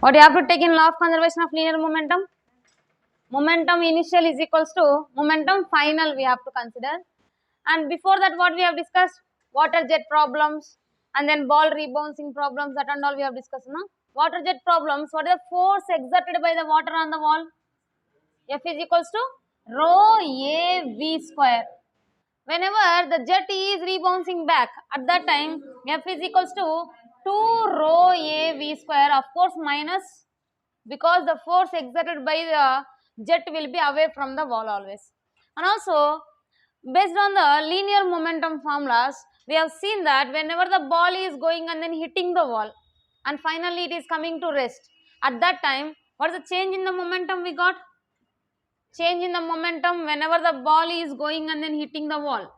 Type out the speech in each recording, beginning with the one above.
What you have to take in law of conservation of linear momentum? Momentum initial is equals to momentum final we have to consider. And before that, what we have discussed? Water jet problems and then ball rebouncing problems, that and all we have discussed. No? Water jet problems, what is the force exerted by the water on the wall? F is equals to rho A V square. Whenever the jet is rebounding back, at that time F is equals to 2 rho A V square, of course minus, because the force exerted by the jet will be away from the wall always. And also, based on the linear momentum formulas, we have seen that whenever the ball is going and then hitting the wall and finally it is coming to rest, at that time what is the change in the momentum we got? Change in the momentum whenever the ball is going and then hitting the wall.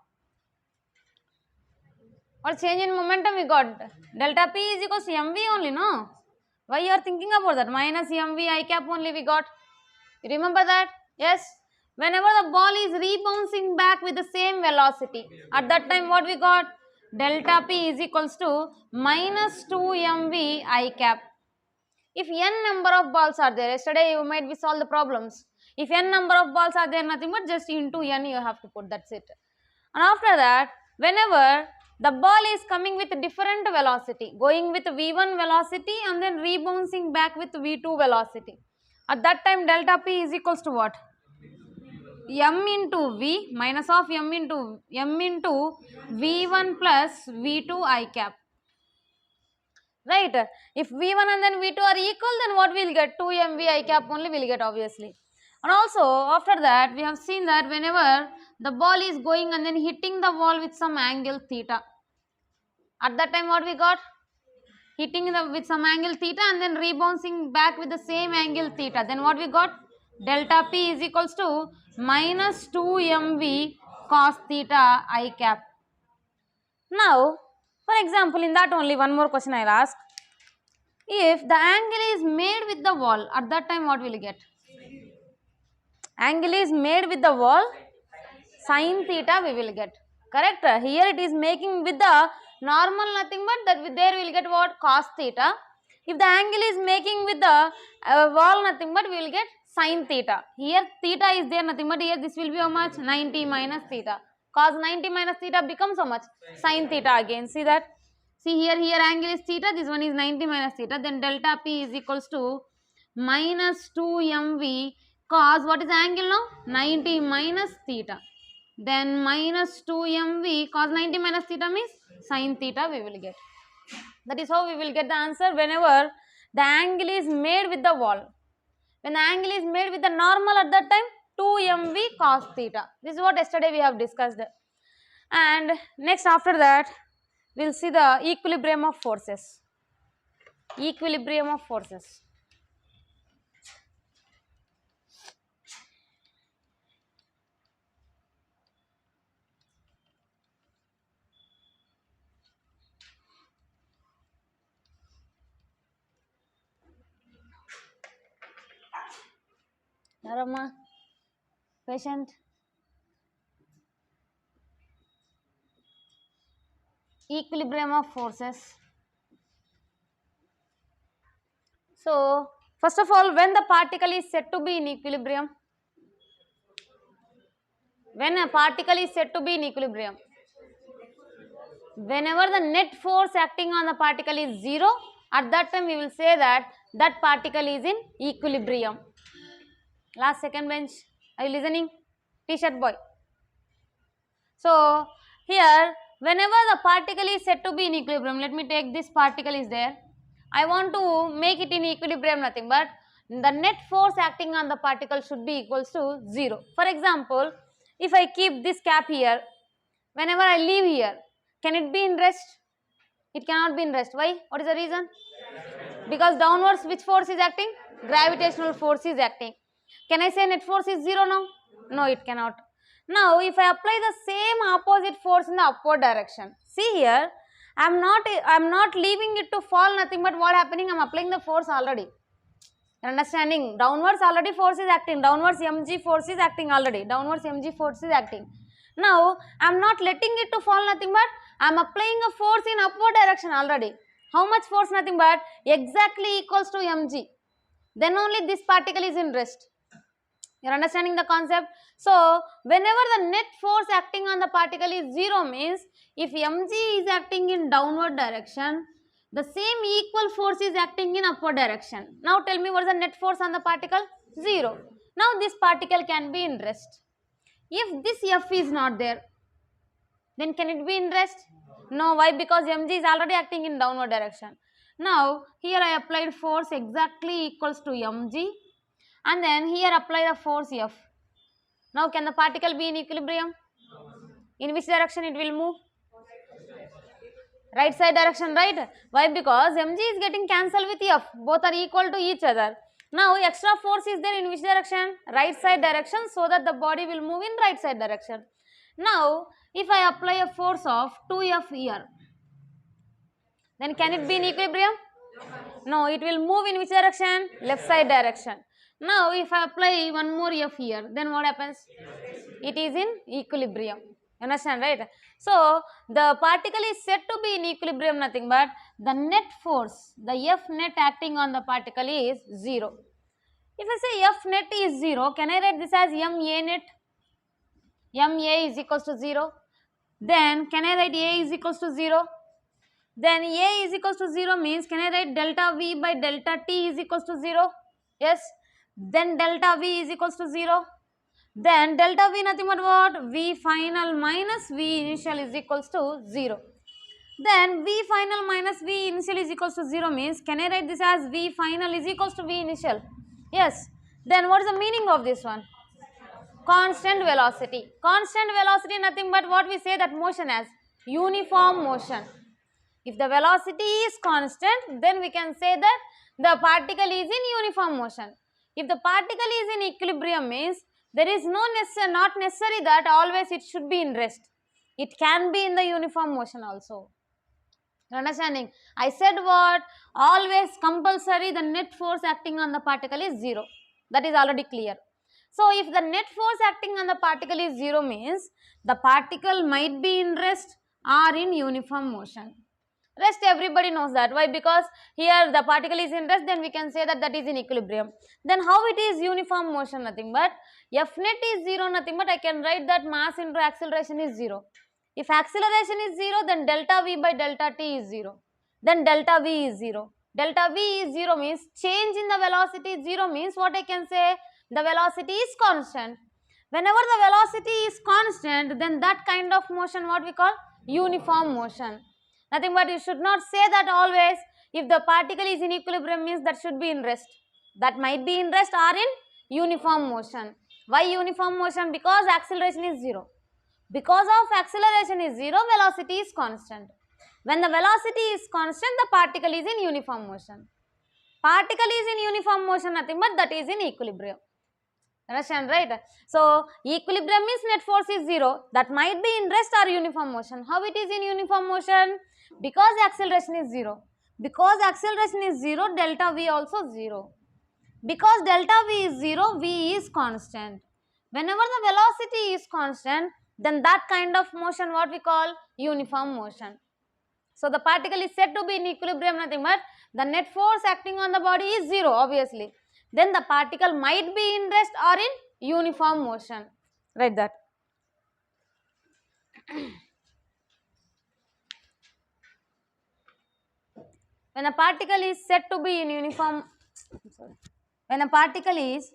What change in momentum we got? Delta P is equals to mv only, no? Why you are thinking about that? Minus mv I cap only we got. You remember that? Yes. Whenever the ball is rebouncing back with the same velocity, at that time what we got? Delta P is equals to minus 2 mv I cap. If n number of balls are there, yesterday you might be solve the problems. If n number of balls are there, nothing but just into n you have to put, that's it. And after that, whenever the ball is coming with different velocity, going with v1 velocity and then rebouncing back with v2 velocity, at that time delta P is equals to what? M into V minus of M into V1 plus V2 I cap. Right? If V1 and then V2 are equal, then what we'll get? 2 mv I cap only we'll get, obviously. And also after that we have seen that whenever the ball is going and then hitting the wall with some angle theta, at that time what we got? Hitting with some angle theta and then rebouncing back with the same angle theta, then what we got? Delta P is equals to minus 2 mv cos theta I cap. Now, for example, in that only one more question I'll ask. If the angle is made with the wall, at that time what will you get? Angle is made with the wall, sin theta we will get. Correct? Here it is making with the normal, nothing but that there we will get what? Cos theta. If the angle is making with the wall, nothing but we will get sin theta. Here theta is there, nothing but here this will be how much? 90 minus theta. Cos 90 minus theta becomes how much? Sin theta again. See that? See here angle is theta, this one is 90 minus theta, then delta P is equals to minus 2 mv cos, what is the angle now? 90 minus theta. Then minus 2 mv cos 90 minus theta means sin theta we will get. That is how we will get the answer whenever the angle is made with the wall. When the angle is made with the normal, at that time 2 mv cos theta. This is what yesterday we have discussed. And next after that we will see the equilibrium of forces. Equilibrium of forces. Narama, patient. Equilibrium of forces. So, first of all, when the particle is said to be in equilibrium? When a particle is said to be in equilibrium? Whenever the net force acting on the particle is 0, at that time we will say that that particle is in equilibrium. Last second bench, are you listening? T-shirt boy. So, here whenever the particle is said to be in equilibrium, let me take this particle is there. I want to make it in equilibrium, nothing but the net force acting on the particle should be equals to 0. For example, if I keep this cap here, whenever I leave here, can it be in rest? It cannot be in rest. Why? What is the reason? Because downwards which force is acting? Gravitational force is acting. Can I say net force is 0 now? No, it cannot. Now, if I apply the same opposite force in the upward direction, see here, I am not leaving it to fall, nothing but what happening? I am applying the force already. Understanding? Downwards already force is acting. Downwards mg force is acting already. Downwards mg force is acting. Now, I am not letting it to fall, nothing but I am applying a force in upward direction already. How much force? Nothing but exactly equals to mg. then only this particle is in rest. You're understanding the concept? So, whenever the net force acting on the particle is 0 means, if mg is acting in downward direction, the same equal force is acting in upward direction. Now tell me what is the net force on the particle? 0. Now this particle can be in rest. If this F is not there, then can it be in rest? No. Why? Because mg is already acting in downward direction. Now here I applied force exactly equals to mg, and then here apply the force F. Now can the particle be in equilibrium? In which direction it will move? Right side direction, right? Why? Because mg is getting cancelled with F. Both are equal to each other. Now extra force is there in which direction? Right side direction, so that the body will move in right side direction. Now if I apply a force of 2F here, then can it be in equilibrium? No, it will move in which direction? Left side direction. Now if I apply one more F here, then what happens? It is in equilibrium. Understand, right? So the particle is said to be in equilibrium, nothing but the net force, the F net acting on the particle is 0. If I say F net is 0, can I write this as MA net? MA is equals to 0. Then can I write A is equals to 0? Then A is equals to 0 means, can I write delta V by delta T is equals to 0? Yes. Then delta V is equals to 0. Then delta V nothing but what? V final minus V initial is equals to 0. Then V final minus V initial is equals to 0 means, can I write this as V final is equals to V initial? Yes. Then what is the meaning of this one? Constant velocity. Constant velocity nothing but what we say that motion as? Uniform motion. If the velocity is constant, then we can say that the particle is in uniform motion. If the particle is in equilibrium means, there is not necessary that always it should be in rest. It can be in the uniform motion also. Understanding? I said what? Always compulsory the net force acting on the particle is 0. That is already clear. So if the net force acting on the particle is 0 means, the particle might be in rest or in uniform motion. Rest everybody knows that. Why? Because here the particle is in rest, then we can say that that is in equilibrium. Then how it is uniform motion? Nothing but F net is 0, nothing but I can write that mass into acceleration is 0. If acceleration is 0, then delta V by delta T is 0. Then delta V is 0. Delta V is 0 means change in the velocity is 0 means what I can say? The velocity is constant. Whenever the velocity is constant, then that kind of motion what we call? Uniform motion. Nothing but you should not say that always if the particle is in equilibrium means that should be in rest. That might be in rest or in uniform motion. Why uniform motion? Because acceleration is 0. Because of acceleration is 0, velocity is constant. When the velocity is constant, the particle is in uniform motion. Particle is in uniform motion, nothing but that is in equilibrium. Understand, right? So equilibrium means net force is 0. That might be in rest or uniform motion. How it is in uniform motion? Because acceleration is 0. Because acceleration is 0, delta V also 0. Because delta V is 0, V is constant. Whenever the velocity is constant, then that kind of motion what we call? Uniform motion. So the particle is said to be in equilibrium, nothing but the net force acting on the body is 0, obviously. Then the particle might be in rest or in uniform motion. Write that. When a particle is said to be in uniform, when a particle is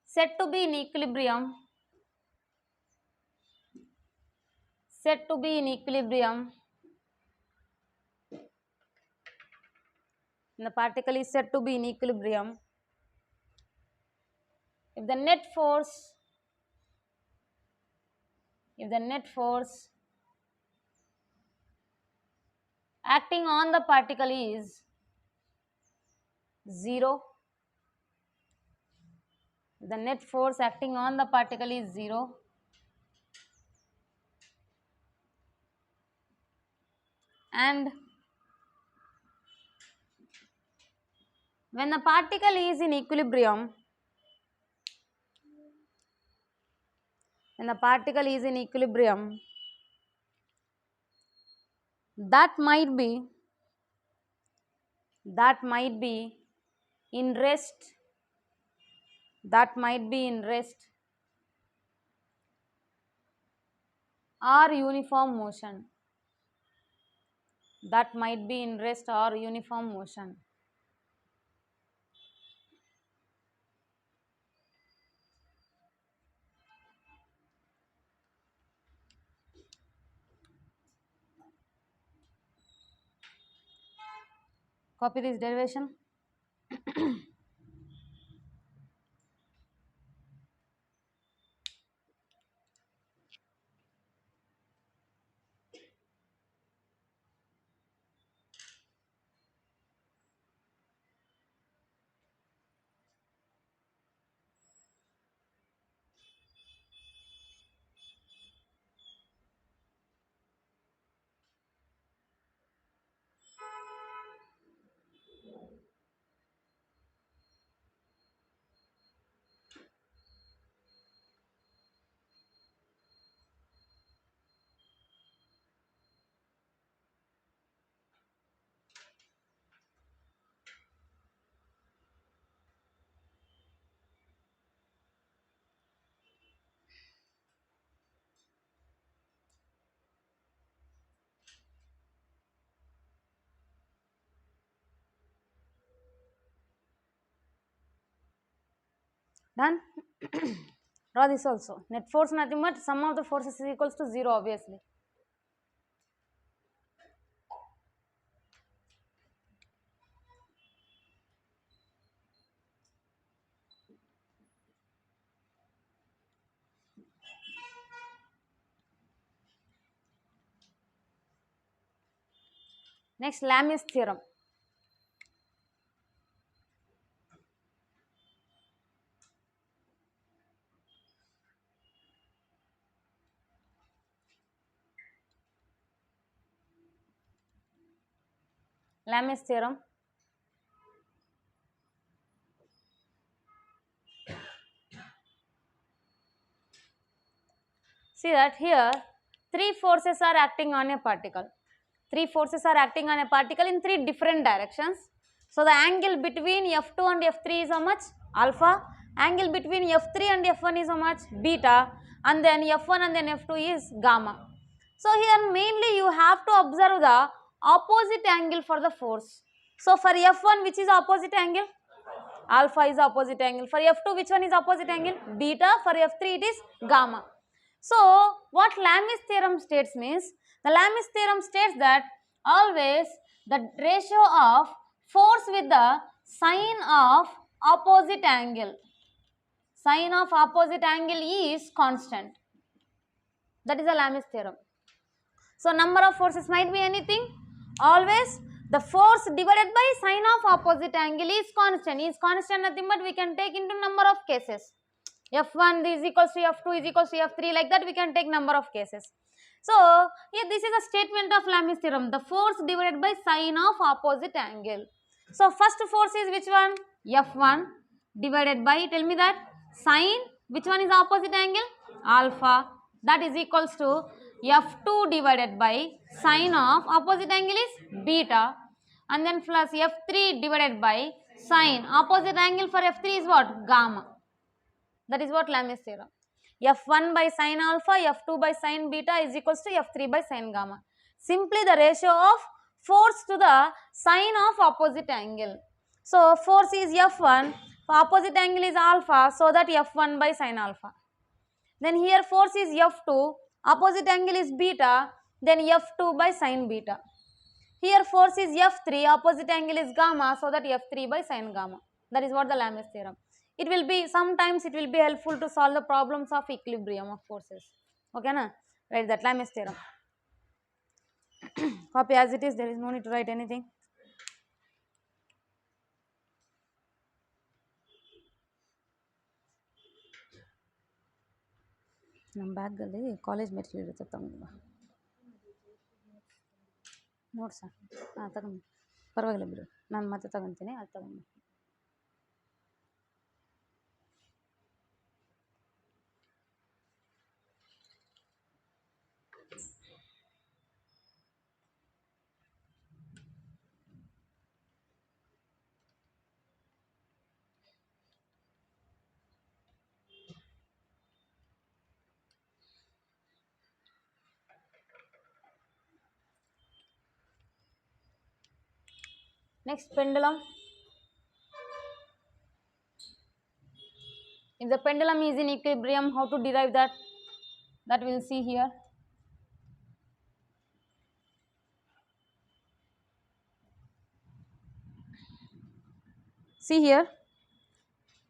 said to be in equilibrium, when the particle is said to be in equilibrium, if the net force acting on the particle is 0, the net force acting on the particle is 0, and when the particle is in equilibrium, that might be in rest, that might be in rest, or uniform motion, that might be in rest or uniform motion. Copy this derivation. Done. Draw this also. Net force nothing but sum of the forces is equals to 0 obviously. Next, Lami's theorem. Lami's theorem. See that here, three forces are acting on a particle. Three forces are acting on a particle in three different directions. So the angle between F2 and F3 is how much? Alpha. Angle between F3 and F1 is how much? Beta. And then F1 and then F2 is gamma. So here mainly you have to observe the opposite angle for the force. So for F1, which is opposite angle? Alpha is opposite angle. For F2, which one is opposite angle? Beta. For F3, it is gamma. So what Lami's theorem states means, the Lami's theorem states that always the ratio of force with the sign of opposite angle, sign of opposite angle is constant. That is the Lami's theorem. So number of forces might be anything. Always the force divided by sign of opposite angle is constant. Is constant nothing but we can take into number of cases. F1 is equals to F2 is equals to F3, like that we can take number of cases. So here this is a statement of Lami's theorem, the force divided by sign of opposite angle. So first force is which one? F1 divided by, tell me that, sine, which one is opposite angle? Alpha, that is equals to F2 divided by sine of opposite angle is beta, and then plus F3 divided by sine opposite angle for F3 is what? Gamma. That is what Lami's theorem. F1 by sine alpha, F2 by sine beta is equals to F3 by sine gamma. Simply the ratio of force to the sine of opposite angle. So force is F1, opposite angle is alpha, so that F1 by sine alpha. Then here force is F2, opposite angle is beta, then F2 by sine beta. Here force is F3, opposite angle is gamma, so that F3 by sine gamma. That is what the Lami's theorem. It will be, sometimes it will be helpful to solve the problems of equilibrium of forces. Okay na? Write that Lami's theorem. Copy as it is, there is no need to write anything. ನಮ್ಮ ಬ್ಯಾಗಲ್ಲಿ college material ಇರುತ್ತೆ ತಗೊಂಡು ನೋಡ್ಸ ಹಾಂ ತಗೊಂಡು ಪರವಾಗಿಲ್ಲ ಬಿಡು ನಾನು ಮತ್ತೆ ತಗೊತೀನಿ ಅದು ತಗೊಂಡು Next, pendulum. If the pendulum is in equilibrium, how to derive that? That we will see here. See here,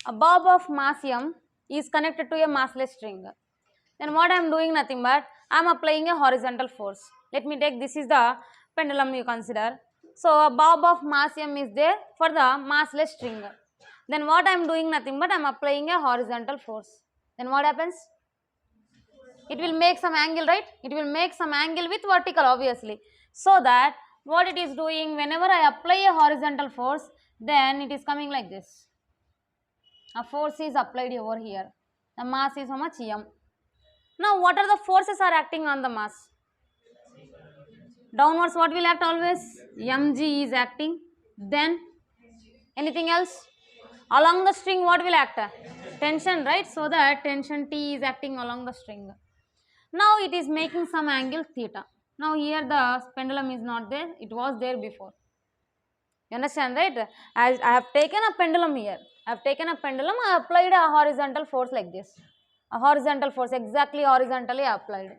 a bob of mass m is connected to a massless string. Then what I am doing, nothing but I am applying a horizontal force. Let me take, this is the pendulum you consider. So a bob of mass m is there for the massless string. Then what I am doing, nothing but I am applying a horizontal force. Then what happens? It will make some angle, right? It will make some angle with vertical, obviously. So that what it is doing, whenever I apply a horizontal force, then it is coming like this. A force is applied over here. The mass is how much? M. Now what are the forces are acting on the mass? Downwards what will act always? Mg is acting. Then anything else? Along the string what will act? Tension, right? So that tension T is acting along the string. Now it is making some angle theta. Now here the pendulum is not there, it was there before. You understand, right? As I have taken a pendulum here, I have taken a pendulum, I applied a horizontal force like this. A horizontal force, exactly horizontally applied.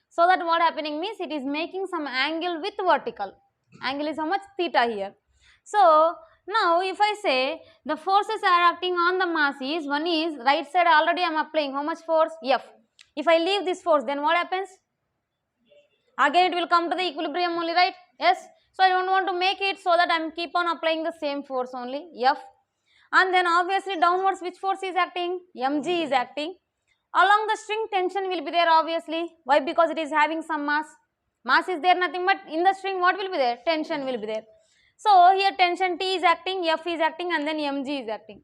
So that what happening means, it is making some angle with vertical. Angle is how much? Theta here. So now if I say the forces are acting on the mass is, one is right side already I am applying how much force? F. If I leave this force, then what happens? Again it will come to the equilibrium only, right? Yes. So I don't want to make it, so that I am keep on applying the same force only, F. And then obviously downwards which force is acting? Mg is acting. Along the string tension will be there obviously. Why? Because it is having some mass. Mass is there, nothing but in the string what will be there? Tension will be there. So here tension T is acting, F is acting, and then Mg is acting.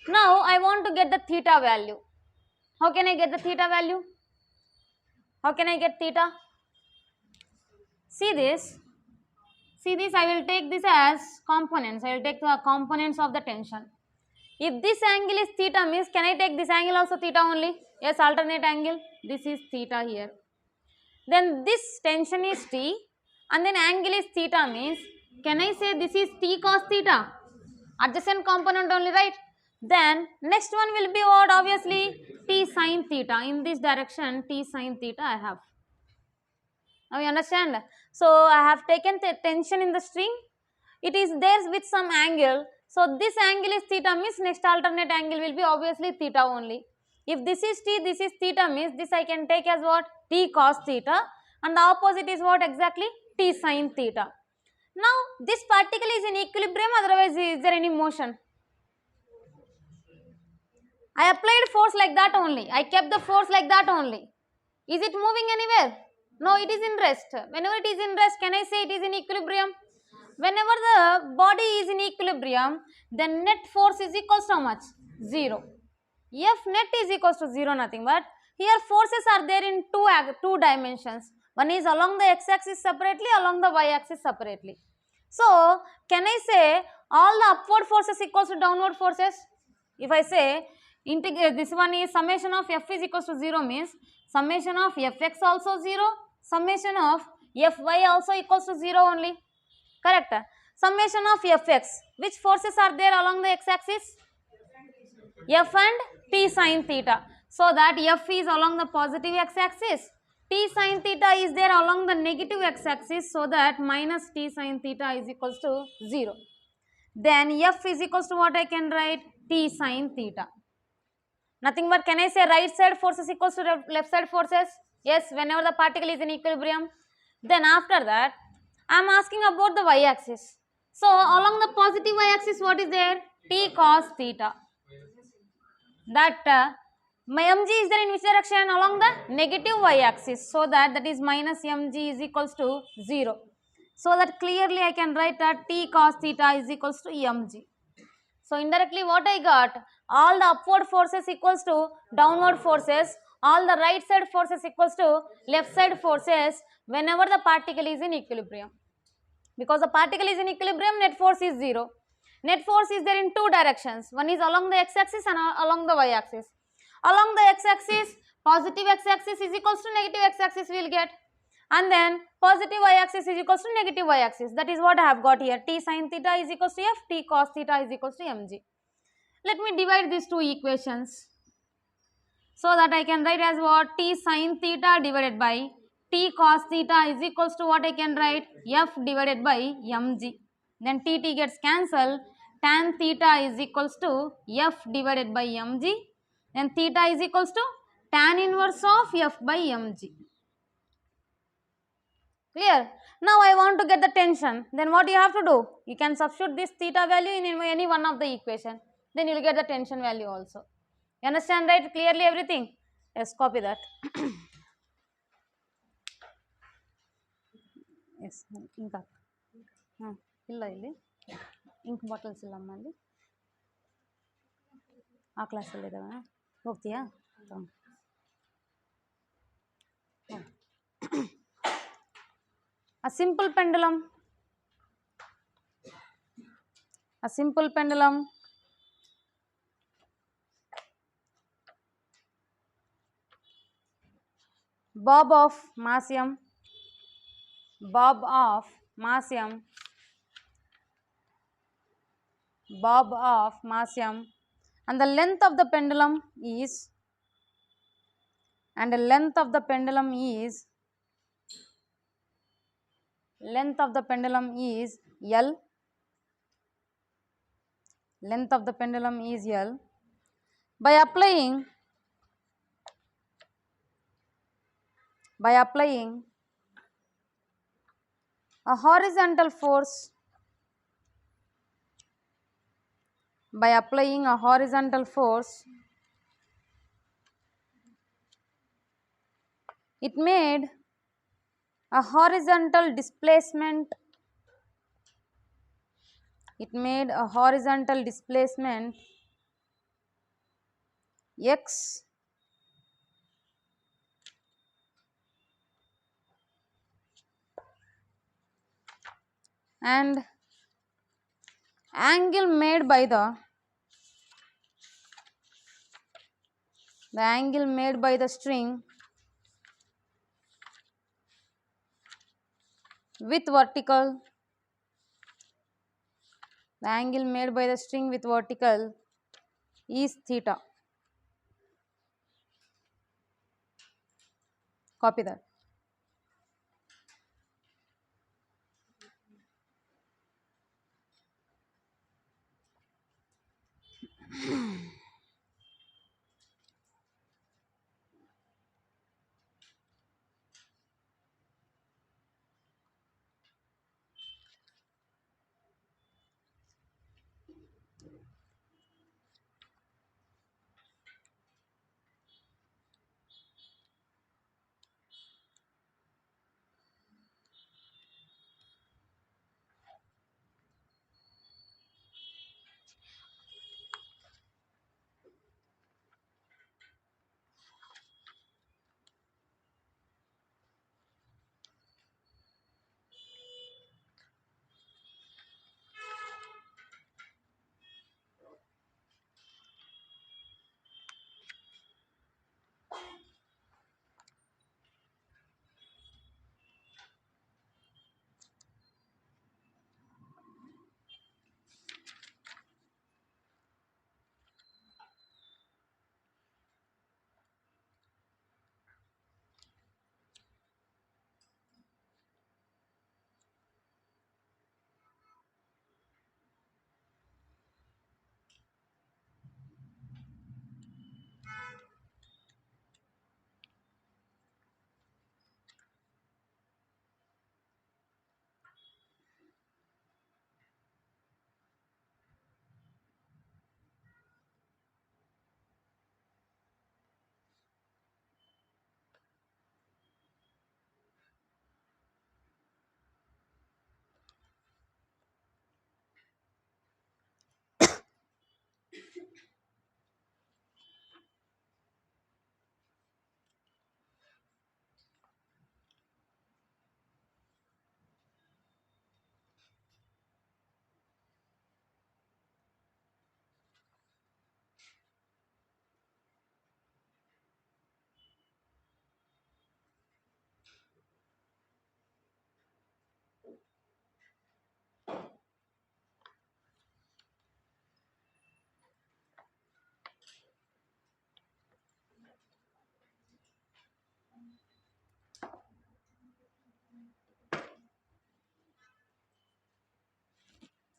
Now I want to get the theta value. How can I get the theta value? How can I get theta? See this, I will take this as components. I will take the components of the tension. If this angle is theta means, can I take this angle also theta only? Yes, alternate angle. This is theta here. Then this tension is T and then angle is theta means, can I say this is T cos theta? Adjacent component only, right? Then next one will be what? Obviously T sin theta. In this direction T sin theta I have. Now you understand? So I have taken the tension in the string. It is there with some angle. So this angle is theta means next alternate angle will be obviously theta only. If this is T, this is theta means this I can take as what? T cos theta, and the opposite is what exactly? T sin theta. Now this particle is in equilibrium, otherwise is there any motion? I applied force like that only. I kept the force like that only. Is it moving anywhere? No, it is in rest. Whenever it is in rest, can I say it is in equilibrium? Whenever the body is in equilibrium, then net force is equals to how much? 0. F net is equals to 0, nothing but here forces are there in two dimensions. One is along the x-axis separately, along the y-axis separately. So can I say all the upward forces equals to downward forces? If I say integrate, this one is summation of F is equals to 0 means summation of Fx also 0, summation of Fy also equals to 0 only. Correct? Summation of Fx, which forces are there along the x-axis? F and T sin theta. So that F is along the positive x-axis, T sin theta is there along the negative x-axis, so that minus T sin theta is equals to 0. Then F is equals to what I can write? T sin theta. Nothing but, can I say right side forces equals to left side forces? Yes, whenever the particle is in equilibrium. Then after that, I am asking about the y-axis. So along the positive y-axis what is there? T cos theta. That my mg is there in which direction? Along the negative y-axis. So that is minus mg is equals to 0. So that clearly I can write that T cos theta is equals to mg. So indirectly what I got? All the upward forces equals to downward forces. All the right side forces equals to left side forces whenever the particle is in equilibrium. Because the particle is in equilibrium, net force is 0. Net force is there in two directions. One is along the x-axis and along the y-axis. Along the x-axis, positive x-axis is equals to negative x-axis we will get. and then positive y-axis is equals to negative y-axis. That is what I have got here. T sin theta is equals to f, t cos theta is equals to mg. Let me divide these two equations so that I can write as what? T sin theta divided by t cos theta is equals to what I can write? F divided by mg. Then t gets cancelled. Tan theta is equals to f divided by mg. Then theta is equals to tan inverse of f by mg. Clear? Now I want to get the tension. Then what you have to do? You can substitute this theta value in any one of the equation. Then you will get the tension value also. You understand, right? Clearly everything? Yes, copy that. Yes, inka illa illi ink bottles illಮ್ಮ ಅಲ್ಲಿ ಆ ಕ್ಲಾಸಲ್ಲಿ ಇದಾವೆ ಹೋಗ್ತೀಯಾ a simple pendulum bob of mass m and the length of the pendulum is L. Length of the pendulum is L. By applying a horizontal force it made a horizontal displacement x and angle made by the string with vertical is theta. Copy that.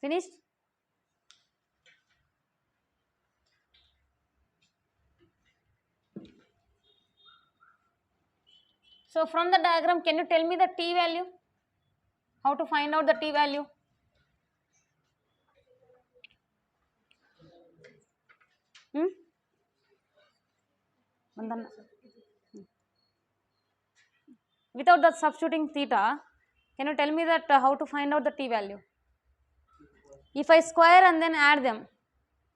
Finished? So from the diagram, can you tell me the t value? How to find out the t value? Without the substituting theta, can you tell me that how to find out the t value? If I square and then add them,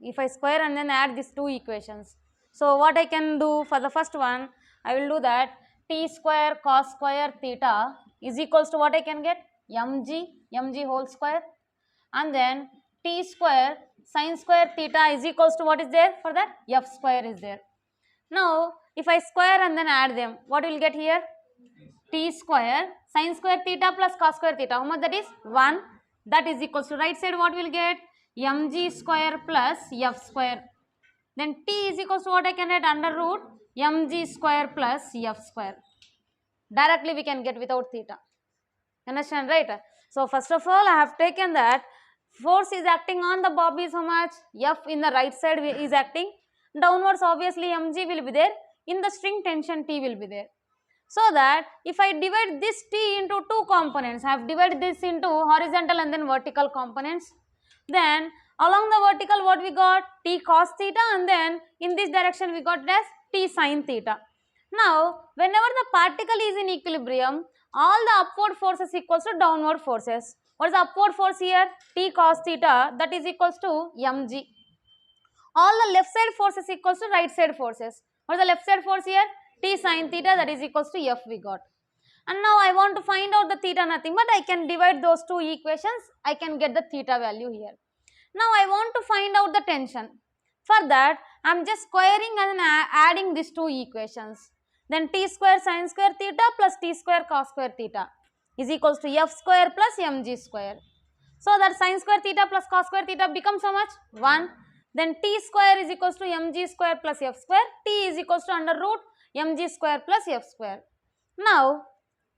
if I square and then add these two equations, so what I can do for the first one, I will do that t square cos square theta is equals to what I can get, mg whole square, and then t square sin square theta is equals to what is there for that, f square is there. Now if I square and then add them, what will get here, t square sin square theta plus cos square theta, how much that is, 1, that is equals to right side what will get, mg square plus f square, then t is equals to what I can get, under root mg square plus f square. Directly we can get without theta. Understand, right? So first of all, I have taken that force is acting on the bob is how much, F in the right side is acting downwards, obviously mg will be there, in the string tension T will be there. So that if I divide this T into two components, I have divided this into horizontal and then vertical components, then along the vertical what we got, T cos theta, and then in this direction we got as T sin theta. Now whenever the particle is in equilibrium, all the upward forces equals to downward forces. What is the upward force here? T cos theta, that is equals to mg. All the left side forces equals to right side forces. What is the left side force here? T sin theta, that is equals to f we got. And now I want to find out the theta, nothing but I can divide those two equations, I can get the theta value here. Now I want to find out the tension. For that I am just squaring and adding these two equations. Then t square sin square theta plus t square cos square theta is equals to f square plus mg square. So that sin square theta plus cos square theta becomes how much? 1. Then t square is equals to mg square plus f square. T is equals to under root mg square plus f square. Now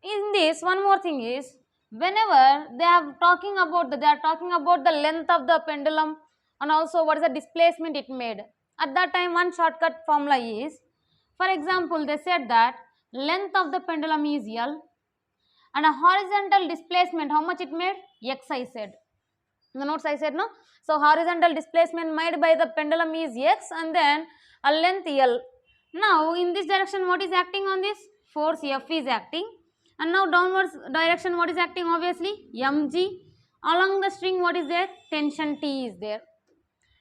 in this one more thing is, whenever they are talking about the length of the pendulum and also what is the displacement it made, at that time one shortcut formula is, for example they said that length of the pendulum is L and a horizontal displacement, how much it made, x I said. In the notes I said, no? So horizontal displacement made by the pendulum is x and then a length L. Now in this direction what is acting on this? Force F is acting, and now downwards direction what is acting, obviously mg. Along the string what is there? Tension T is there.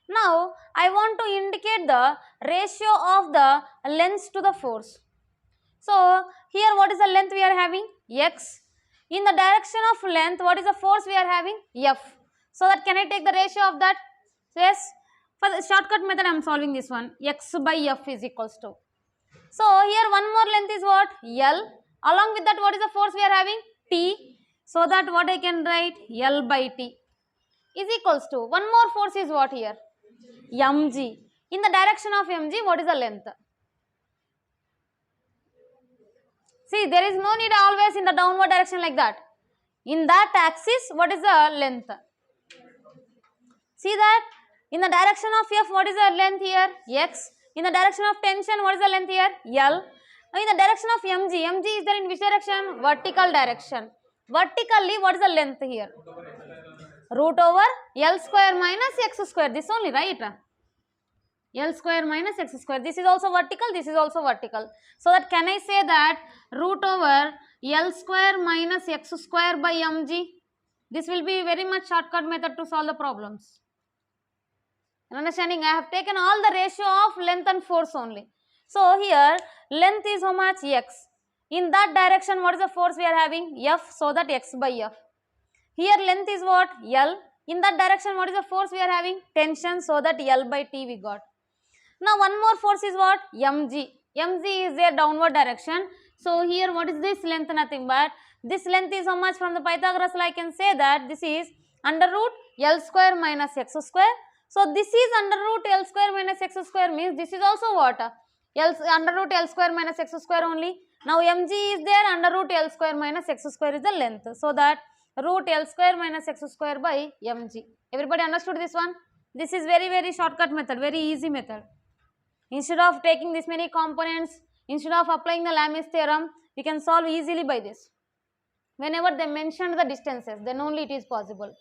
Now I want to indicate the ratio of the lengths to the force. So here what is the length we are having? X. In the direction of length what is the force we are having? F. So that can I take the ratio of that? Yes. For the shortcut method I am solving this one. X by F is equals to. So here one more length is what? L. Along with that what is the force we are having? T. So that what I can write? L by T is equals to, one more force is what here? Mg. In the direction of mg what is the length? See, there is no need always in the downward direction like that. In that axis what is the length? See that? In the direction of F what is the length here? X. In the direction of tension what is the length here? L. In the direction of mg is there in which direction? Vertical direction. Vertically what is the length here? Root over L square minus x square, this only, right? L square minus x square, this is also vertical, this is also vertical. So that can I say that root over L square minus x square by mg, this will be very much shortcut method to solve the problems. Understanding? I have taken all the ratio of length and force only. So here length is how much? X. In that direction what is the force we are having? F, so that x by F. Here length is what? L. In that direction what is the force we are having? Tension, so that L by T we got. Now one more force is what? mg. mg is their downward direction. So here what is this length? Nothing but this length is how much? From the Pythagoras law I can say that this is under root L square minus x square. So this is under root L square minus x square, means this is also what? Under root L square minus x square only. Now mg is there, under root L square minus x square is the length. So that root L square minus x square by mg. Everybody understood this one? This is very shortcut method, very easy method. Instead of taking this many components, instead of applying the Lamis theorem, we can solve easily by this. Whenever they mentioned the distances, then only it is possible.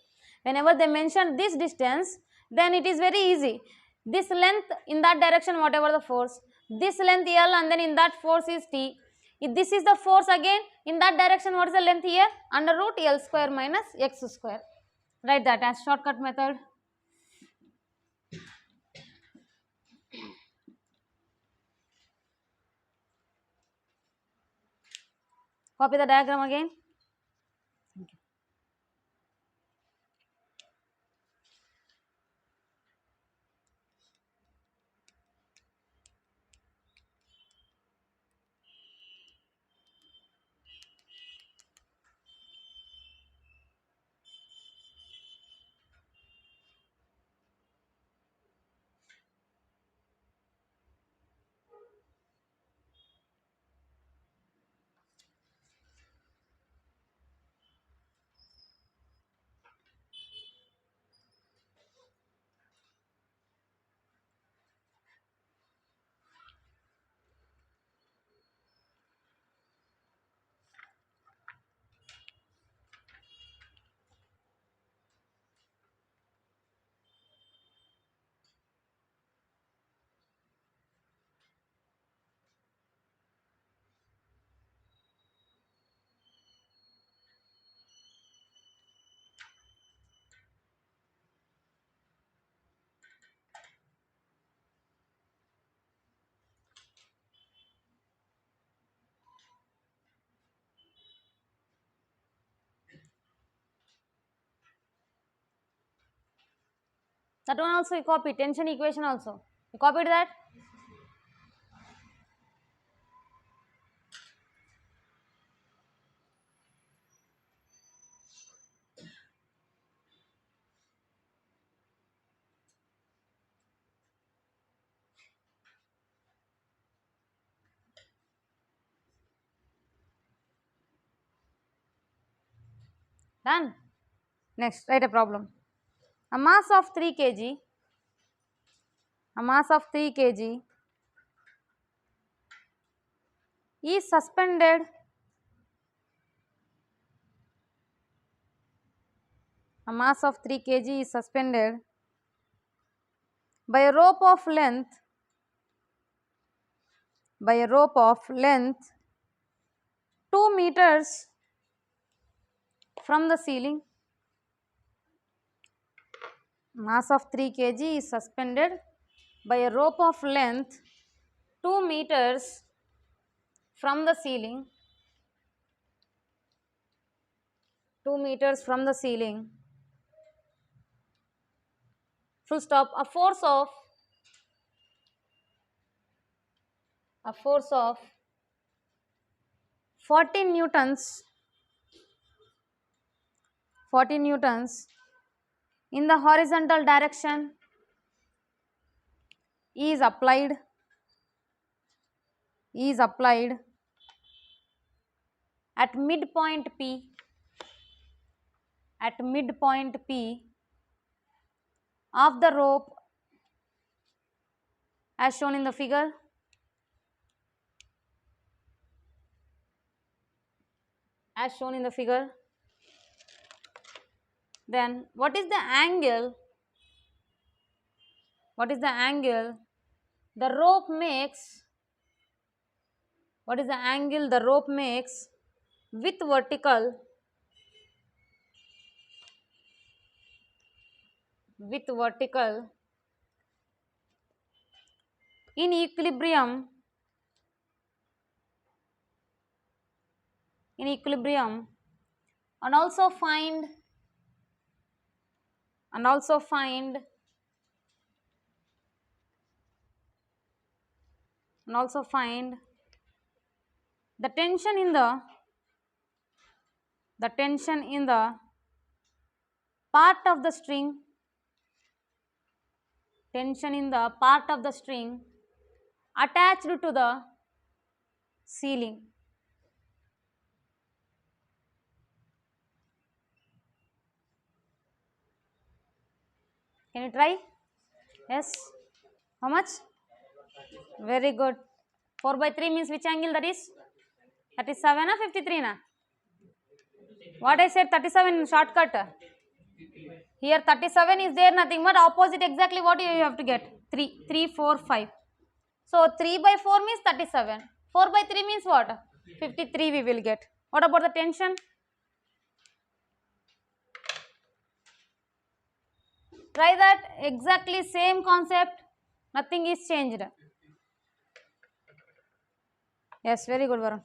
Whenever they mention this distance, then it is very easy. This length in that direction, whatever the force, this length L, and then in that force is T. If this is the force again, in that direction, what is the length here? Under root L square minus x square. Write that as shortcut method. Copy the diagram again. That one also you copy, tension equation also. You copied that? Done. Next, write a problem. A mass of 3 kg, a mass of 3 kg is suspended a mass of 3 kg is suspended by a rope of length 2 meters from the ceiling. Mass of 3 kg is suspended by a rope of length 2 meters from the ceiling. 2 meters from the ceiling. Full stop. A force of 40 newtons in the horizontal direction is applied at midpoint P of the rope as shown in the figure. Then what is the angle the rope makes with vertical in equilibrium and also find the tension in the part of the string attached to the ceiling. Can you try? Yes. How much? Very good. 4 by 3 means which angle that is? 37 or 53 na? What I said 37 in shortcut. Here 37 is there, nothing but opposite exactly what you have to get. 3, 3, 4, 5. So 3 by 4 means 37. 4 by 3 means what? 53 we will get. What about the tension? Try that, exactly same concept, nothing is changed. Yes, very good, Varun.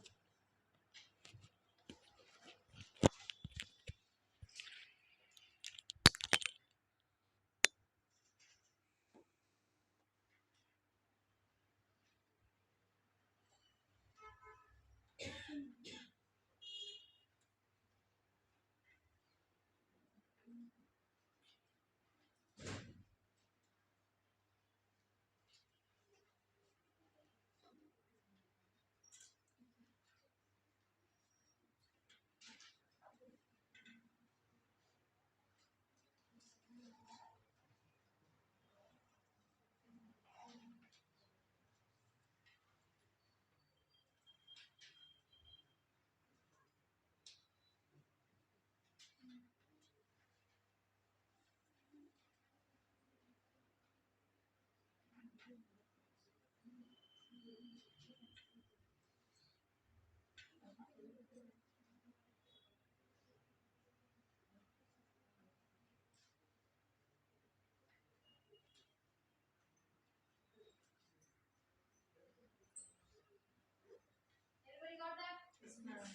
Everybody got that? Yes, ma'am.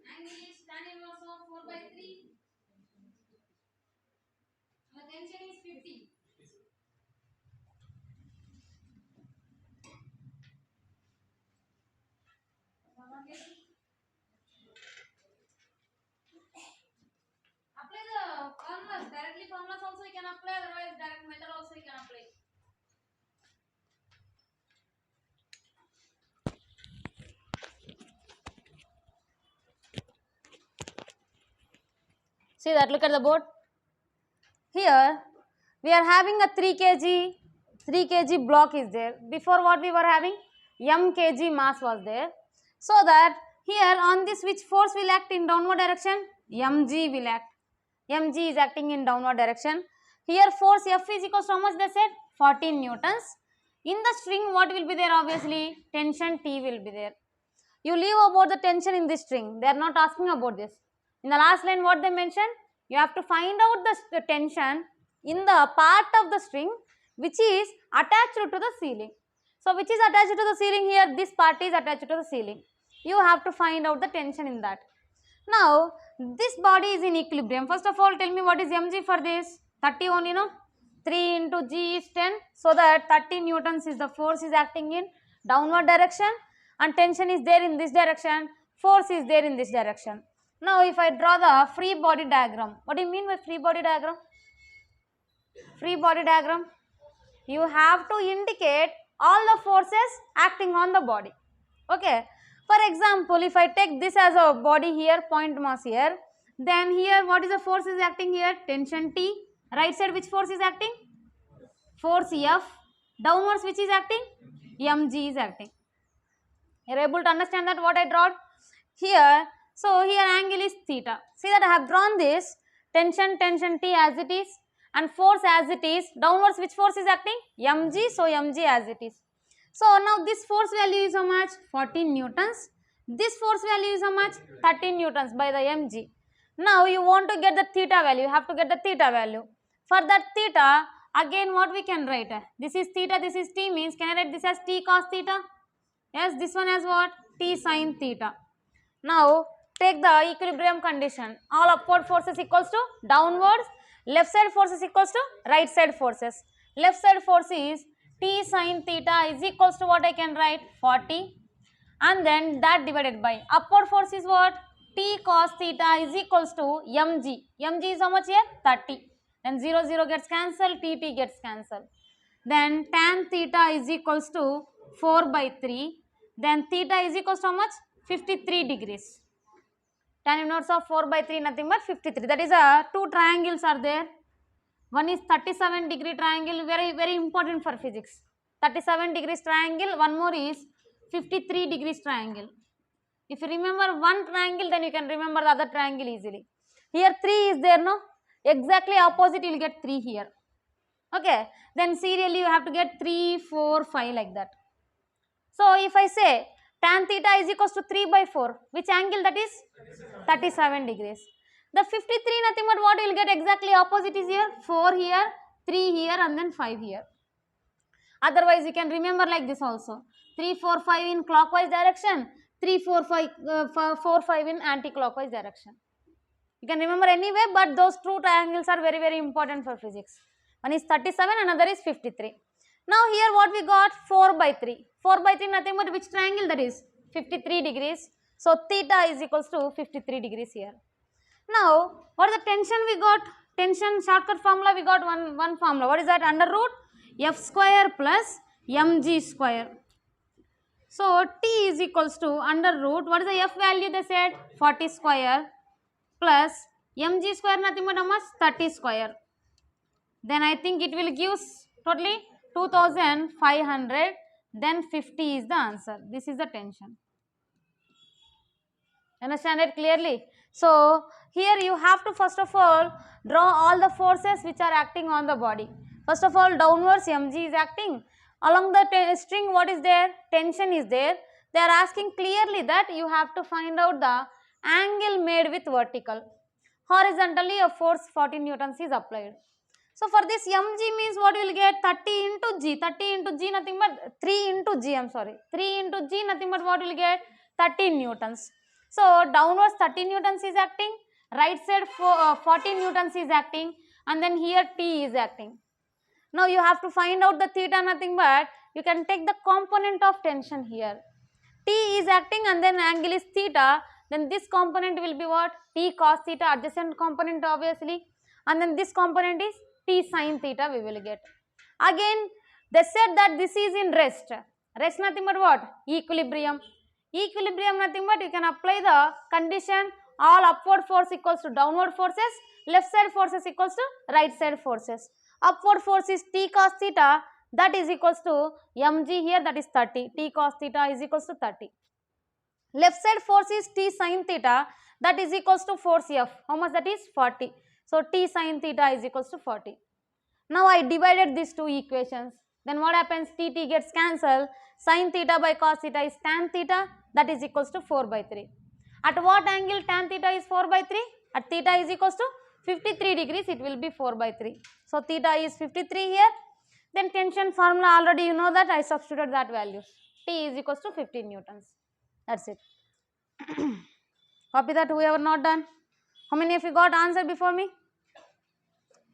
Angle is tan inverse of 4 by 3. The tension is 50. Apply the formulas, directly formulas also you can apply, otherwise direct method also you can apply. See that, look at the board. Here we are having a 3 kg block is there. Before what we were having? M kg mass was there. So that here on this which force will act in downward direction? Mg will act. Mg is acting in downward direction. Here force F is equals to how much they said? 14 newtons. In the string what will be there? Obviously tension T will be there. You leave about the tension in this string. They are not asking about this. In the last line what they mentioned? You have to find out the tension in the part of the string which is attached to the ceiling. So which is attached to the ceiling here? This part is attached to the ceiling. You have to find out the tension in that. Now this body is in equilibrium. First of all tell me what is mg for this? 30 only, no? 3 into g is 10. So that 30 newtons is the force is acting in downward direction and tension is there in this direction. Force is there in this direction. Now if I draw the free body diagram. What do you mean by free body diagram? Free body diagram. You have to indicate all the forces acting on the body. Okay. For example, if I take this as a body here, point mass here, then here what is the force is acting here? Tension T. Right side which force is acting? Force F. Downwards which is acting? Mg is acting. You are able to understand that what I draw here? So here angle is theta. See that I have drawn this tension T as it is and force as it is. Downwards which force is acting? Mg. So Mg as it is. So now this force value is how much? 14 newtons. This force value is how much? 13 newtons by the mg. Now you want to get the theta value. You have to get the theta value. For that theta, again what we can write? This is theta, this is t means can I write this as t cos theta? Yes, this one as what? T sin theta. Now take the equilibrium condition. All upward forces equals to downwards. Left side forces equals to right side forces. Left side force is T sin theta is equals to what I can write? 40 and then that divided by upward force is what? T cos theta is equals to mg. Mg is how much here? 30. Then 0 0 gets cancelled, T gets cancelled. Then tan theta is equals to 4 by 3. Then theta is equals to how much? 53 degrees. Tan inverse of 4 by 3 nothing but 53. That is two triangles are there. One is 37 degree triangle, very important for physics. 37 degrees triangle. One more is 53 degrees triangle. If you remember one triangle, then you can remember the other triangle easily. Here 3 is there, no? Exactly opposite, you will get 3 here. Okay, then serially you have to get 3, 4, 5 like that. So if I say tan theta is equals to 3 by 4, which angle that is? 37 degrees. The 53, nothing but what you will get exactly opposite is here, 4 here, 3 here and then 5 here. Otherwise you can remember like this also, 3, 4, 5 in clockwise direction, 3, 4, 5 in anti-clockwise direction. You can remember anyway, but those two triangles are very important for physics. One is 37, another is 53. Now here what we got? 4 by 3. 4 by 3 nothing but which triangle that is? 53 degrees. So theta is equals to 53 degrees here. Now what is the tension we got? Tension shortcut formula we got one formula. What is that? Under root F square plus mg square. So T is equals to under root, what is the F value they said? 40 square plus mg square nothing but how much? 30 square. Then I think it will give totally 2500, then 50 is the answer. This is the tension. Understand it clearly? So here you have to first of all draw all the forces which are acting on the body. First of all, downwards mg is acting. Along the string what is there? Tension is there. They are asking clearly that you have to find out the angle made with vertical. Horizontally a force 40 newtons is applied. So for this mg means what you will get? 30 into g. 30 into g nothing but 3 into g, I am sorry. 3 into g nothing but what you will get? 30 newtons. So downwards 30 newtons is acting, right side 40 newtons is acting, and then here T is acting. Now you have to find out the theta nothing but you can take the component of tension here. T is acting and then angle is theta, then this component will be what? T cos theta, adjacent component obviously, and then this component is T sin theta we will get. Again they said that this is in rest. Rest nothing but what? Equilibrium. Equilibrium nothing but you can apply the condition all upward force equals to downward forces, left side forces equals to right side forces. Upward force is T cos theta, that is equals to mg here, that is 30. T cos theta is equals to 30. Left side force is T sin theta, that is equals to force F. How much that is? 40. So T sin theta is equals to 40. Now I divided these two equations. Then what happens? T gets cancelled. Sin theta by cos theta is tan theta, that is equals to 4 by 3. At what angle tan theta is 4 by 3? At theta is equals to 53 degrees, it will be 4 by 3. So theta is 53 here. Then tension formula already you know that, I substituted that value. T is equals to 15 newtons. That's it. Copy that whoever not done. How many of you got answer before me?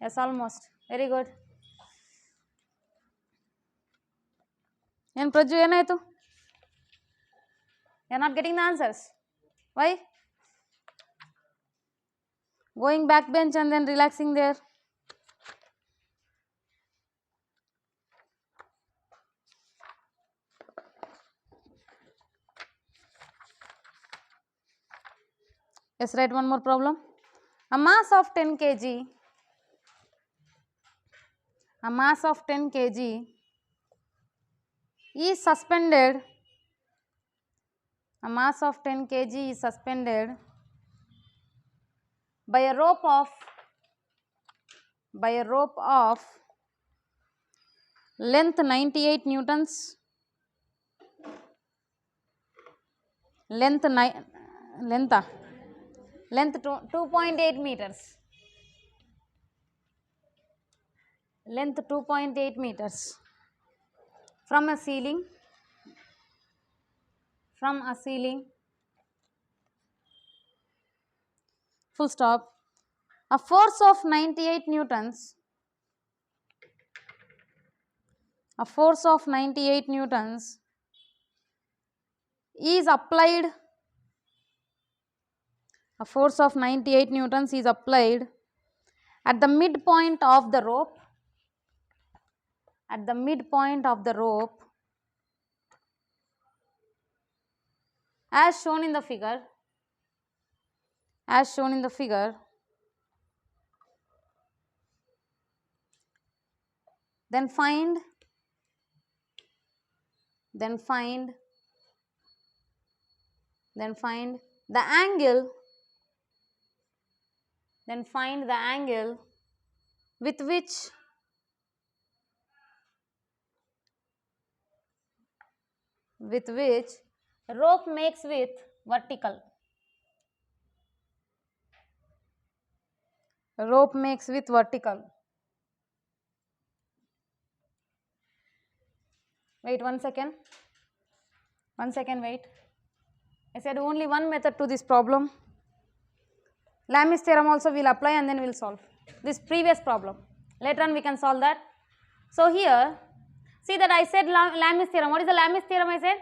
Yes, almost. Very good. And Praju, you are not getting the answers. Why? Going back bench and then relaxing there. Yes, write one more problem. A mass of 10 kg, a mass of 10 kg is suspended, a mass of 10 kg is suspended by a rope of length 98 newtons, length 2.8 meters, length 2.8 meters from a ceiling, full stop. A force of 98 newtons, a force of 98 newtons is applied, a force of 98 newtons is applied at the midpoint of the rope, at the midpoint of the rope as shown in the figure, as shown in the figure. then find the angle, with which rope makes with vertical. Wait one second, wait. I said only one method to this problem. Lamis theorem also we will apply and then we will solve this previous problem. Later on we can solve that. So here, see that I said Lamis theorem. What is the Lamis theorem I said?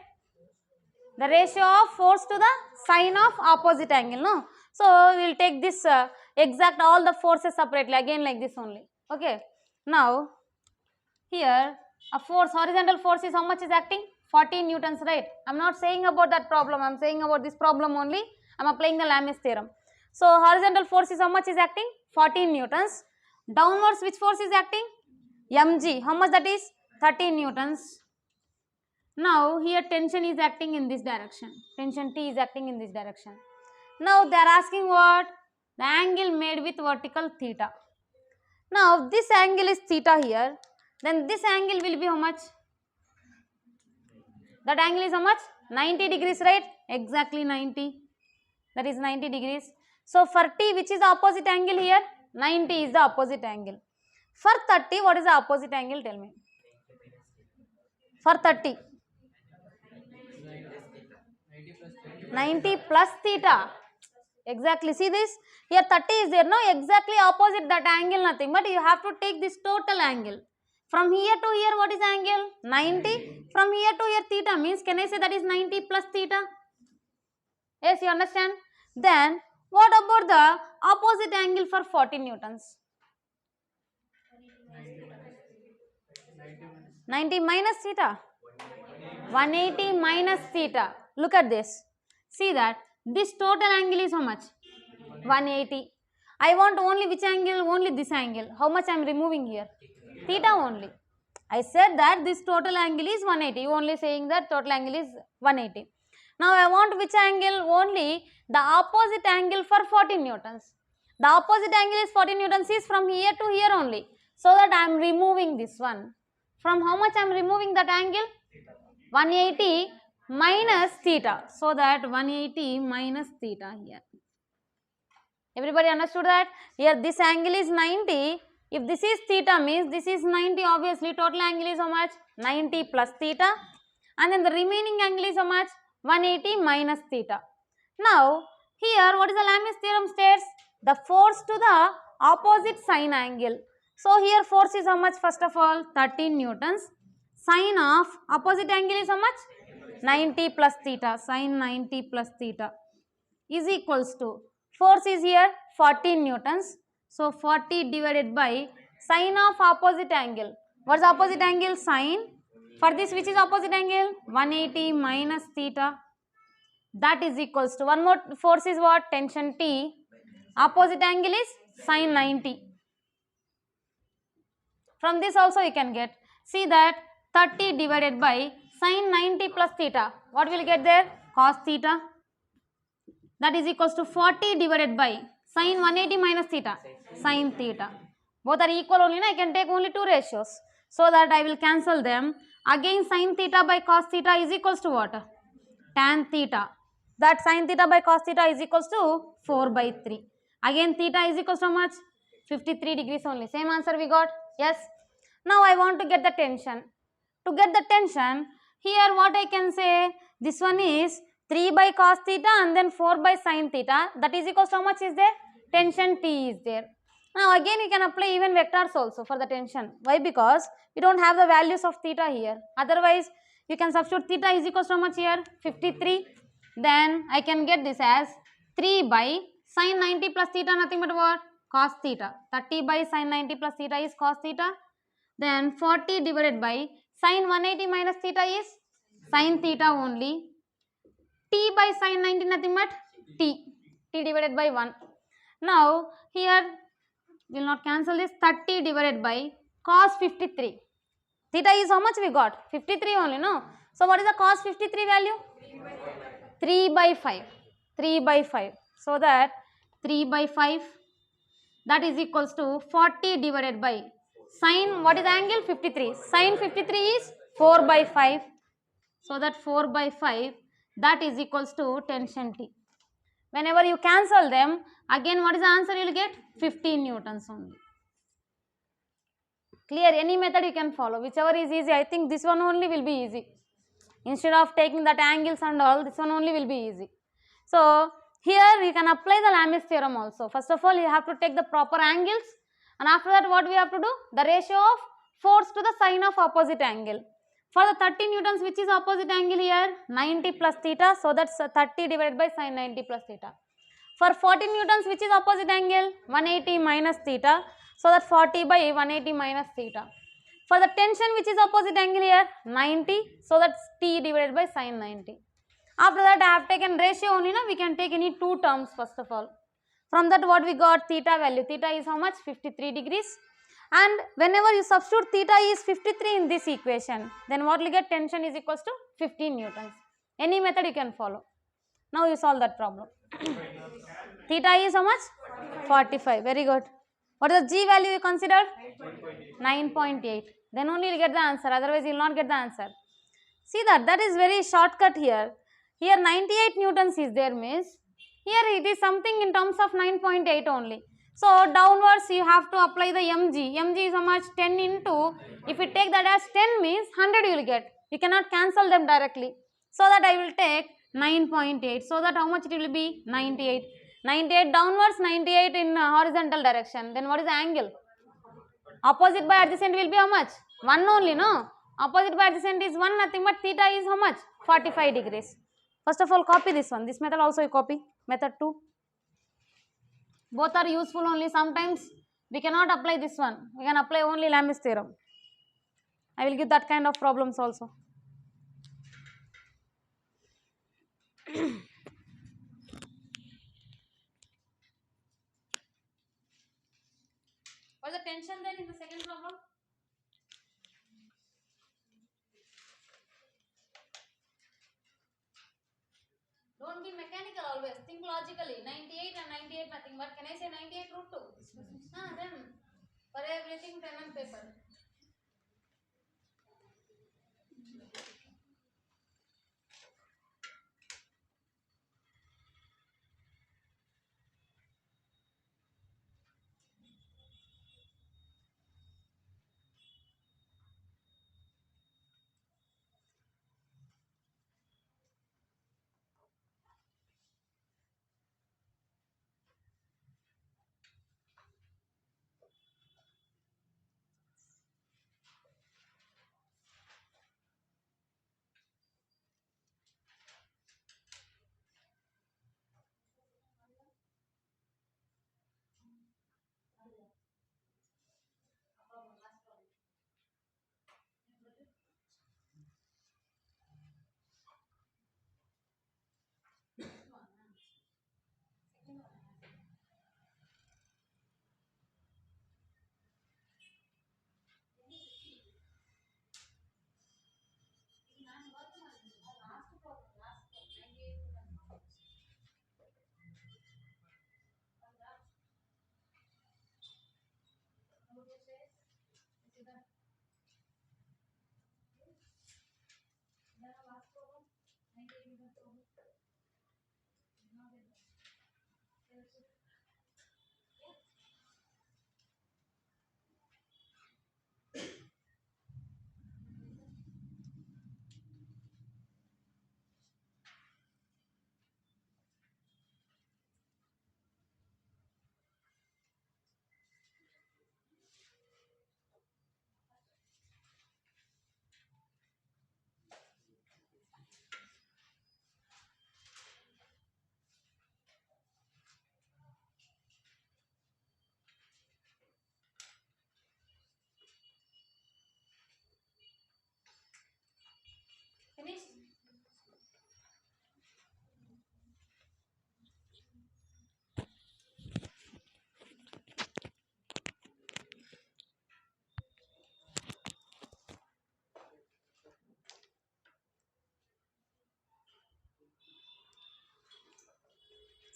The ratio of force to the sine of opposite angle, no? So we will take this exact all the forces separately, again like this only. Okay. Now, here a force, horizontal force is how much is acting? 14 newtons, right? I am not saying about that problem, I am saying about this problem only. I am applying the Lamis theorem. So horizontal force is how much is acting? 14 newtons. Downwards which force is acting? mg. How much that is? 13 newtons. Now here tension is acting in this direction. Tension T is acting in this direction. Now they are asking what? The angle made with vertical theta. Now this angle is theta here. Then this angle will be how much? That angle is how much? 90 degrees, right? Exactly 90. That is 90 degrees. So for T, which is the opposite angle here? 90 is the opposite angle. For 30, what is the opposite angle? Tell me. For 30. 90 plus theta. Exactly. See this? Here 30 is there. No, exactly opposite that angle, nothing. But you have to take this total angle. From here to here, what is angle? 90. From here to here, theta means, can I say that is 90 plus theta? Yes, you understand? Then, what about the opposite angle for 40 newtons? 90 minus theta. 180 minus theta. Look at this. See that this total angle is how much? 180. I want only which angle? Only this angle. How much I am removing here? Theta only. I said that this total angle is 180. You only saying that total angle is 180. Now I want which angle? Only the opposite angle for 40 newtons. The opposite angle is 40 newtons is from here to here only. So that I am removing this one. From how much I am removing that angle? 180 minus theta. So that 180 minus theta here. Everybody understood that? Here this angle is 90. If this is theta means this is 90, obviously total angle is how much? 90 plus theta. And then the remaining angle is how much? 180 minus theta. Now, here what is the Lamis theorem states? The force to the opposite sine angle. So, here force is how much? First of all, 13 newtons. Sine of opposite angle is how much? 90 plus theta. Sine 90 plus theta is equals to, force is here 14 newtons. So, 40 divided by sine of opposite angle. What is opposite angle? Sine. For this, which is opposite angle? 180 minus theta. That is equals to, one more force is what? Tension T. Opposite angle is sine 90. From this also you can get. See that 30 divided by sine 90 plus theta. What will get there? Cos theta. That is equals to 40 divided by sine 180 minus theta. Sine theta. Both are equal only. I can take only two ratios. So that I will cancel them. Again sine theta by cos theta is equals to what? Tan theta. That sine theta by cos theta is equals to 4 by 3. Again theta is equals to how much? 53 degrees only. Same answer we got. Yes. Now I want to get the tension. To get the tension, here what I can say? This one is 3 by cos theta and then 4 by sine theta. That is equals to how much is there? Tension T is there. Now again you can apply even vectors also for the tension. Why? Because we don't have the values of theta here. Otherwise you can substitute theta is equals to how much here? 53. Then I can get this as 3 by sine 90 plus theta, nothing but what? Cos theta. 30 by sine 90 plus theta is cos theta. Then 40 divided by sine 180 minus theta is sine theta only. T by sine 90 nothing but T. T divided by 1. Now here we will not cancel this. 30 divided by cos 53. Theta is how much we got? 53 only, no? So what is the cos 53 value? 3 by 5. 3 by 5. So that 3 by 5, that is equals to 40 divided by sine, what is the angle? 53. Sine 53 is 4 by 5. So that 4 by 5, that is equals to tension T. Whenever you cancel them, again what is the answer you will get? 15 newtons only. Clear? Any method you can follow, whichever is easy. I think this one only will be easy. Instead of taking that angles and all, this one only will be easy. So here you can apply the Lamis theorem also. First of all, you have to take the proper angles, and after that what we have to do? The ratio of force to the sine of opposite angle. For the 30 newtons, which is opposite angle here? 90 plus theta. So that's 30 divided by sine 90 plus theta. For 40 newtons, which is opposite angle? 180 minus theta. So that 40 by 180 minus theta. For the tension, which is opposite angle here? 90. So that's T divided by sine 90. After that, I have taken ratio only. Now we can take any two terms first of all. From that, what we got? Theta value. Theta is how much? 53 degrees. And whenever you substitute theta is 53 in this equation, then what will get? Tension is equals to 15 newtons. Any method you can follow. Now you solve that problem. Theta is how much? 45. Very good. What is the G value you considered? 9.8. Then only you will get the answer. Otherwise, you will not get the answer. See that is very shortcut here. Here 98 newtons is there, means here it is something in terms of 9.8 only. So downwards you have to apply the mg. Mg is how much? 10 into, if you take that as 10 means 100 you will get. You cannot cancel them directly. So that I will take 9.8. So that how much it will be? 98. 98 downwards, 98 in horizontal direction. Then what is the angle? Opposite by adjacent will be how much? 1 only, no? Opposite by adjacent is 1, nothing but theta is how much? 45 degrees. First of all, copy this one. This method also you copy. Method 2. Both are useful only. Sometimes we cannot apply this one. We can apply only Lamis theorem. I will give that kind of problems also. What's the tension then in the second problem? Don't be mechanical always. Think logically. 98 and 98 nothing. But can I say 98 root 2? Then for everything pen and paper.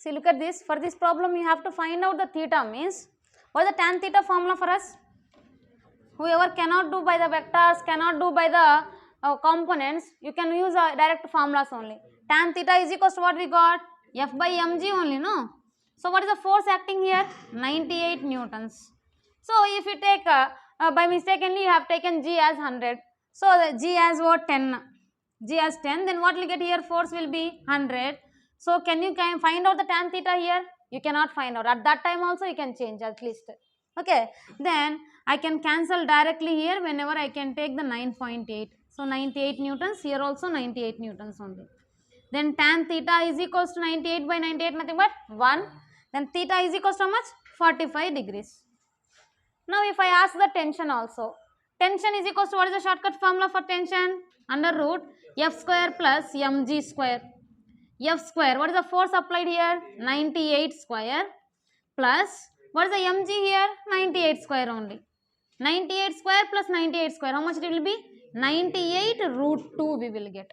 See, look at this. For this problem, you have to find out the theta means, what is the tan theta formula for us? Whoever cannot do by the vectors, cannot do by the components, you can use direct formulas only. Tan theta is equals to what we got? F by mg only, no? So, what is the force acting here? 98 newtons. So, if you take, by mistakenly you have taken G as 100. So, the G as what? 10. G as 10, then what will get here? Force will be 100. So, can you find out the tan theta here? You cannot find out. At that time also you can change at least. Okay. Then I can cancel directly here whenever I can take the 9.8. So, 98 newtons, here also 98 newtons only. Then tan theta is equals to 98 by 98, nothing but 1. Then theta is equals to how much? 45 degrees. Now, if I ask the tension also, tension is equals to what is the shortcut formula for tension? Under root F square plus mg square. F square, what is the force applied here? 98 square plus, what is the mg here? 98 square only. 98 square plus 98 square, how much it will be? 98 root 2 we will get.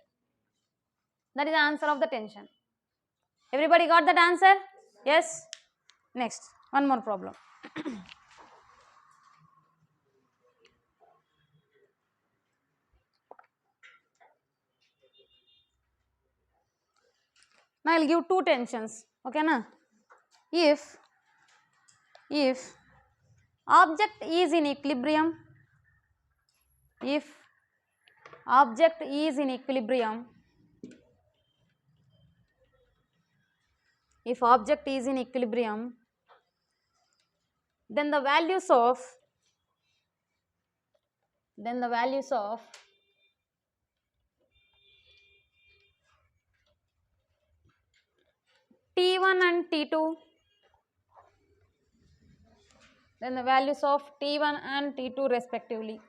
That is the answer of the tension. Everybody got that answer? Yes? Next, one more problem. Now, I will give two tensions, okay na? If object is in equilibrium, if object is in equilibrium, if object is in equilibrium, then the values of T1 and T2, then the values of T1 and T2 respectively.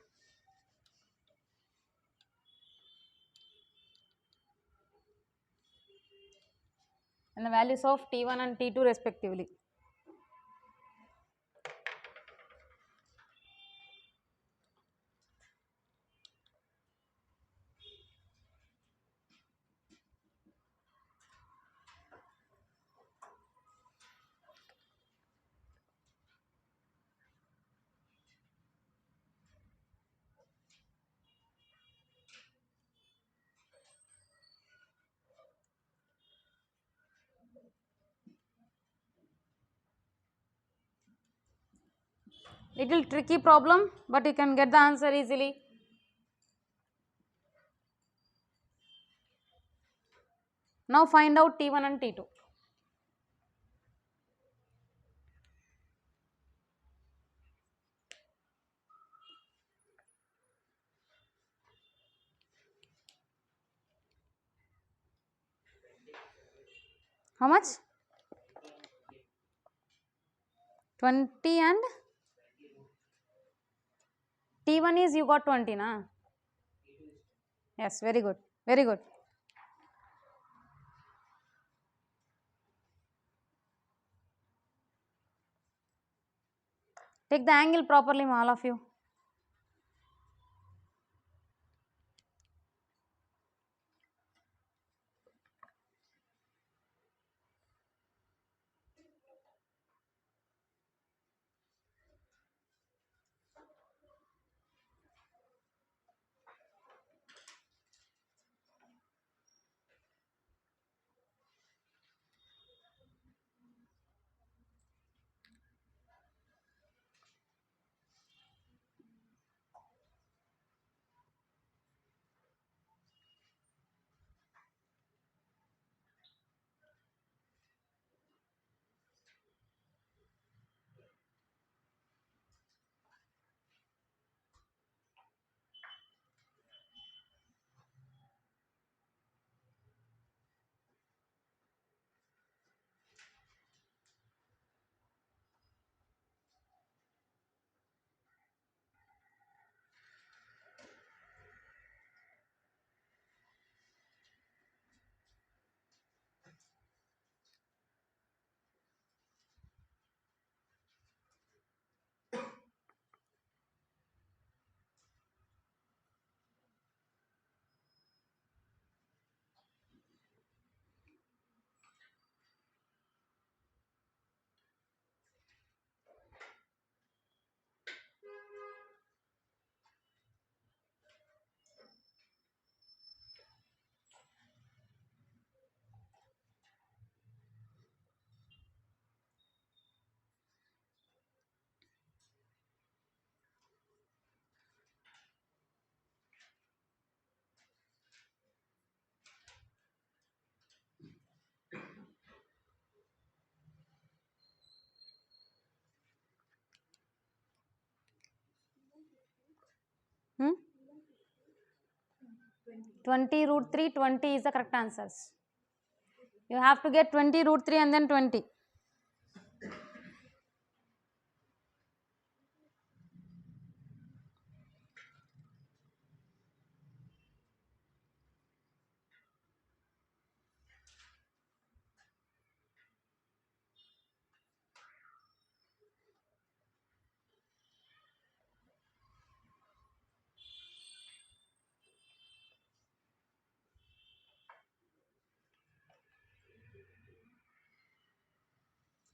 And the values of T1 and T2 respectively. Little tricky problem, but you can get the answer easily. Now find out T1 and T2. How much? 20 and T1 is you got 20 na? Yes, very good, very good. Take the angle properly, all of you. Hmm? 20 root 3, 20 is the correct answers. You have to get 20 root 3 and then 20.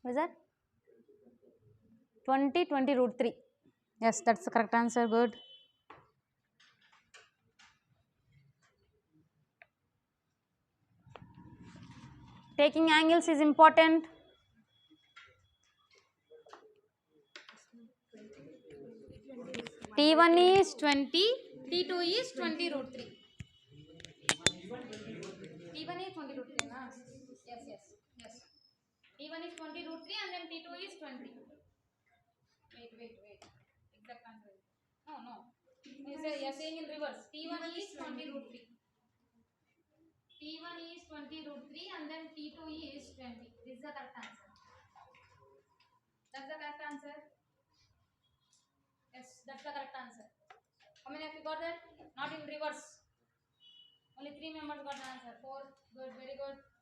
What is that? 20 root 3. Yes, that's the correct answer. Good. Taking angles is important. T1 is 20, T2 is 20 root 3. T1 is 20 root 3, na? Yes. T1 is 20 root 3 and then T2 is 20. Wait. Exact answer. No. You're saying in reverse. T1 is 20 root 3. T1 is 20 root 3 and then T2 is 20. This is the correct answer. That's the correct answer. Yes, that's the correct answer. How many of you got that? Not in reverse. Only 3 members got the answer. 4. Good, very good.